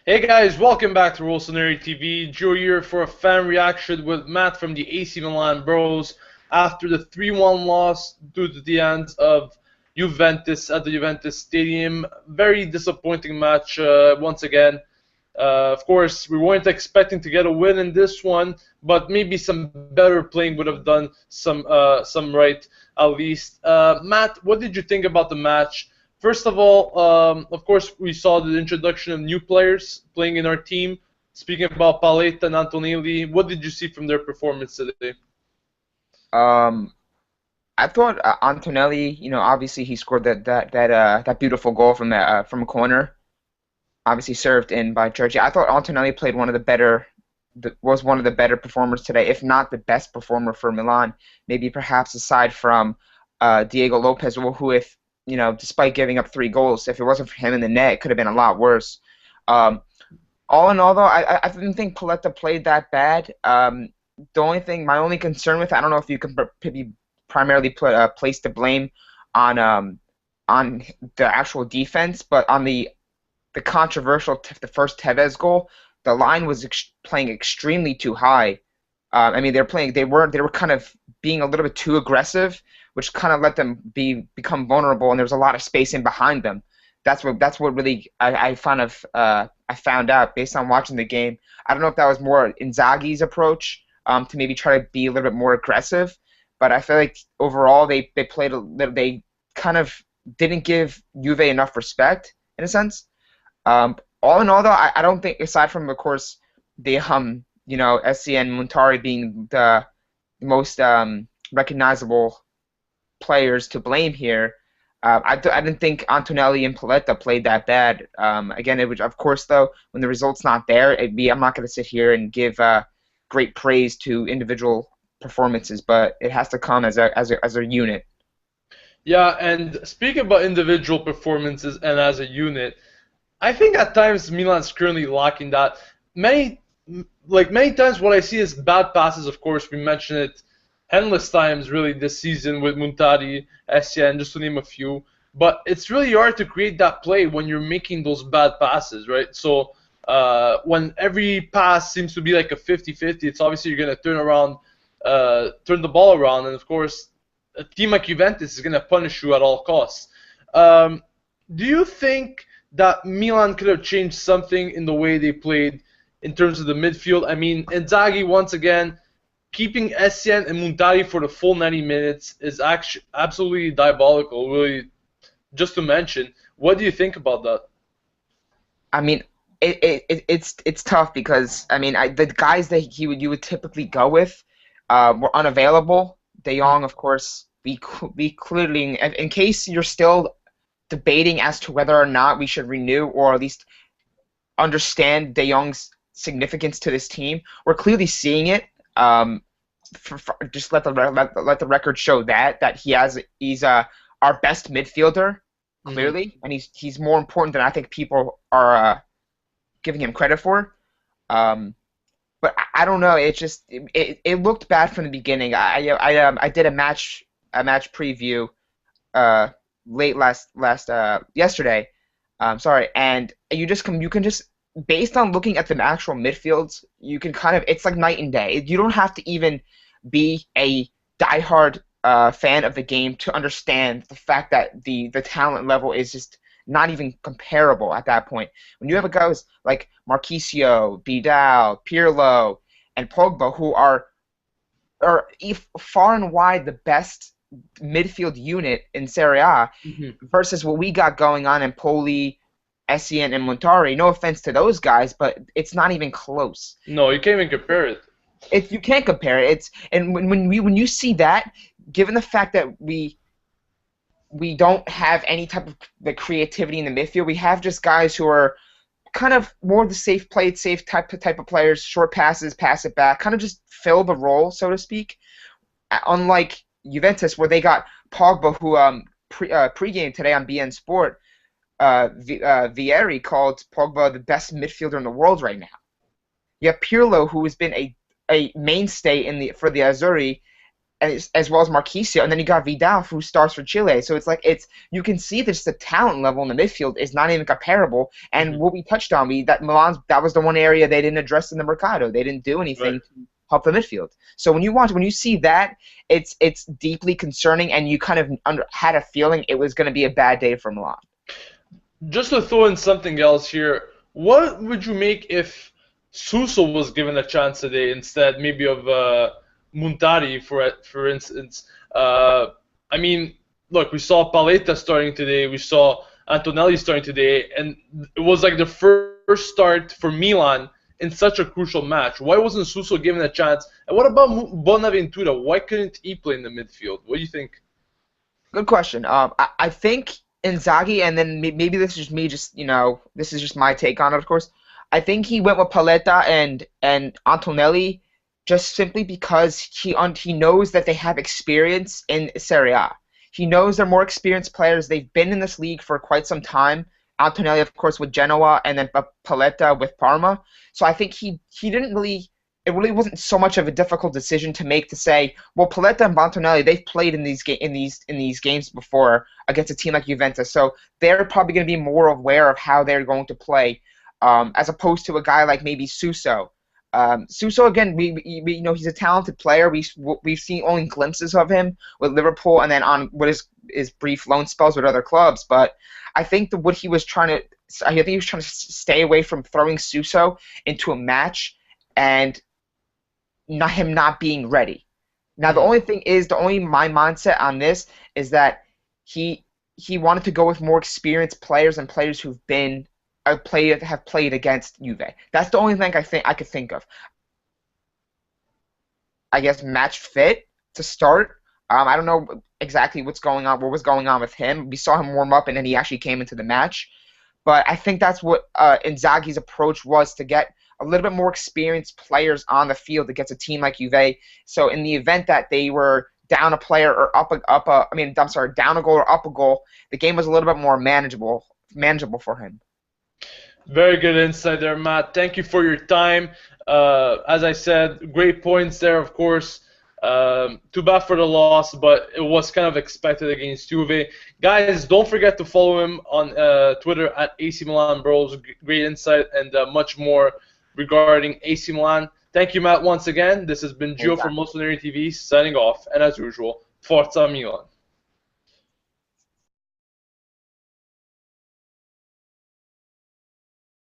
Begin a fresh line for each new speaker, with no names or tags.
Hey guys, welcome back to Rossoneri TV. Joe here for a fan reaction with Matt from the AC Milan Bros after the 3-1 loss due to the hands of Juventus at the Juventus Stadium. Very disappointing match once again. Of course, we weren't expecting to get a win in this one, but maybe some better playing would have done some right at least. Matt, what did you think about the match? First of all, of course, we saw the introduction of new players playing in our team. Speaking about Paletta and Antonelli, what did you see from their performance today?
Um, I thought Antonelli, obviously he scored that beautiful goal from a corner, obviously served in by Giorgi. I thought Antonelli played was one of the better performers today, if not the best performer for Milan. Maybe perhaps aside from Diego Lopez, who if despite giving up 3 goals, if it wasn't for him in the net, it could have been a lot worse. Um, all in all, though, I didn't think Paletta played that bad. My only concern with it, I don't know if you can maybe primarily place the blame on um, on the actual defense, but on the controversial the first Tevez goal, the line was playing extremely too high. I mean, they were kind of being a little bit too aggressive, which kind of let them become vulnerable, and there was a lot of space in behind them. That's what really I found out based on watching the game. I don't know if that was more Inzaghi's approach to maybe try to be a little bit more aggressive, but I feel like overall they played a little, they kind of didn't give Juve enough respect in a sense. All in all, though, I don't think, aside from, of course, the SCN Montari being the most recognizable players to blame here, I didn't think Antonelli and Paletta played that bad. Again, it was, of course, though, when the result's not there, I'm not going to sit here and give great praise to individual performances, but it has to come as a unit.
Yeah, and speaking about individual performances and as a unit, I think at times Milan's currently lacking that. Many, many times, what I see is bad passes. Of course, we mentioned it endless times really this season with Muntari, Essien, just to name a few. But it's really hard to create that play when you're making those bad passes, right? So when every pass seems to be like a 50-50, it's obviously you're gonna turn the ball around, and of course, a team like Juventus is gonna punish you at all costs. Do you think that Milan could have changed something in the way they played in terms of the midfield? I mean, Inzaghi, once again, keeping Essien and Muntari for the full 90 minutes is actually absolutely diabolical, really, just to mention. What do you think about that?
I mean, it's tough because I mean the guys that you would typically go with were unavailable. De Jong, of course, we clearly, in case you're still debating as to whether or not we should renew or at least understand De Jong's significance to this team, we're clearly seeing it. Just let the record show that he's our best midfielder
Hmm.
clearly, and he's more important than I think people are giving him credit for. Um, but I don't know. It looked bad from the beginning. I did a match preview uh, late last yesterday. Sorry, and you can just based on looking at the actual midfields, you can kind of it's like night and day. You don't have to even be a diehard fan of the game to understand the fact that the talent level is just not even comparable at that point. When you have guys like Marquisio, Vidal, Pirlo, and Pogba, who are far and wide the best midfield unit in Serie A,
Hmm.
versus what we got going on in Poli, Essien, and Montari. No offense to those guys, but it's not even close.
No, you can't even compare it.
You can't compare it. And when you see that, given the fact that we don't have any type of the creativity in the midfield, we have just guys who are kind of more the safe type of players, short passes, pass it back, kind of just fill the role, so to speak. Unlike Juventus, where they got Pogba, who pregame today on BN Sport, Vieri called Pogba the best midfielder in the world right now. You have Pirlo, who has been a mainstay for the Azzurri, as well as Marquisio, and then you got Vidal who starts for Chile. So it's like you can see that just the talent level in the midfield is not even comparable. And what we touched on, that was the one area they didn't address in the Mercado. They didn't do anything to help the midfield. So when you see that, it's deeply concerning, and you kind of had a feeling it was going to be a bad day for Milan.
Just to throw in something else here, what would you make if Suso was given a chance today instead, maybe of Muntari, for instance? I mean, look, we saw Paletta starting today, we saw Antonelli starting today, and it was like the first start for Milan in such a crucial match. Why wasn't Suso given a chance? And what about Bonaventura? Why couldn't he play in the midfield? What do you think?
Good question. I think Inzaghi, and then maybe this is just me, this is just my take on it, of course. I think he went with Paletta and Antonelli just simply because he knows that they have experience in Serie A. He knows they're more experienced players. They've been in this league for quite some time. Antonelli, of course, with Genoa, and then Paletta with Parma. So I think he didn't really. It really wasn't so much of a difficult decision to make to say, well, Paletta and Antonelli, they've played in these games before against a team like Juventus, so they're probably going to be more aware of how they're going to play, as opposed to a guy like maybe Suso. Suso, again, we know he's a talented player. We've seen only glimpses of him with Liverpool, and then on what is brief loan spells with other clubs. But I think I think he was trying to stay away from throwing Suso into a match and him not being ready. Now the only my mindset on this is that he wanted to go with more experienced players and players who've have played against Juve. That's the only thing I could think of. I guess match fit to start. I don't know exactly what was going on with him. We saw him warm up and then he actually came into the match. But I think that's what Inzaghi's approach was, to get a little bit more experienced players on the field against a team like Juve. So in the event that they were down a player or down a goal or up a goal, the game was a little bit more manageable for him.
Very good insight there, Matt. Thank you for your time. As I said, great points there, of course. Too bad for the loss, but it was kind of expected against Juve. Guys, don't forget to follow him on Twitter at AC Milan Bros. Great insight and much more regarding AC Milan. Thank you, Matt, once again. This has been Gio from Rossoneri TV signing off. And as usual, Forza Milan.